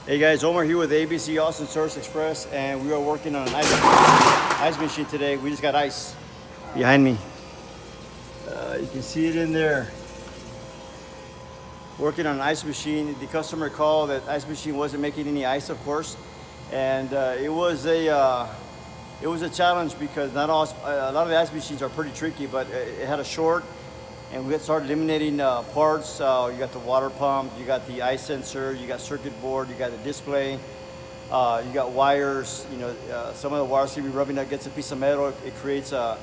Hey guys, Omar here with ABC Austin Service Express, and we are working on an ice machine today. We just got ice behind me. You can see it in there. Working on an ice machine. The customer called that ice machine wasn't making any ice, of course, and it was a challenge because not all a lot of the ice machines are pretty tricky, but it had a short. And we started eliminating parts. You got the water pump, you got the ice sensor, you got circuit board, you got the display, you got wires. You know, some of the wires can be rubbing against a piece of metal. It creates you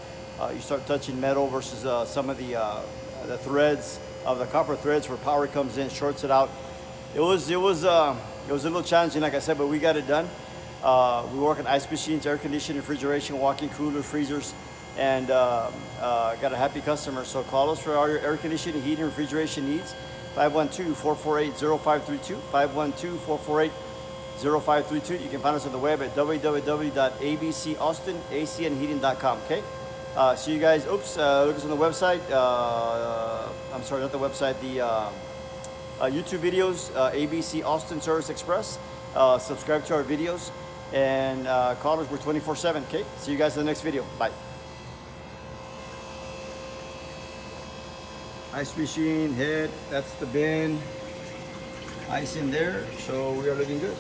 start touching metal versus some of the threads of the copper threads where power comes in, shorts it out. It was a little challenging, like I said, but we got it done. We work on ice machines, air conditioning, refrigeration, walk-in cooler, freezers, and got a happy customer. So call us for all your air conditioning, heating, refrigeration needs. 512-448-0532. 512-448-0532. You can find us on the web at www.abcaustinacnheating.com. Okay. See you guys. Look us on the website. I'm sorry, not the website. The YouTube videos. ABC Austin Service Express. Subscribe to our videos and call us. We're 24/7. Okay. See you guys in the next video. Bye. Ice machine head, that's the bin, ice in there, so we are looking good.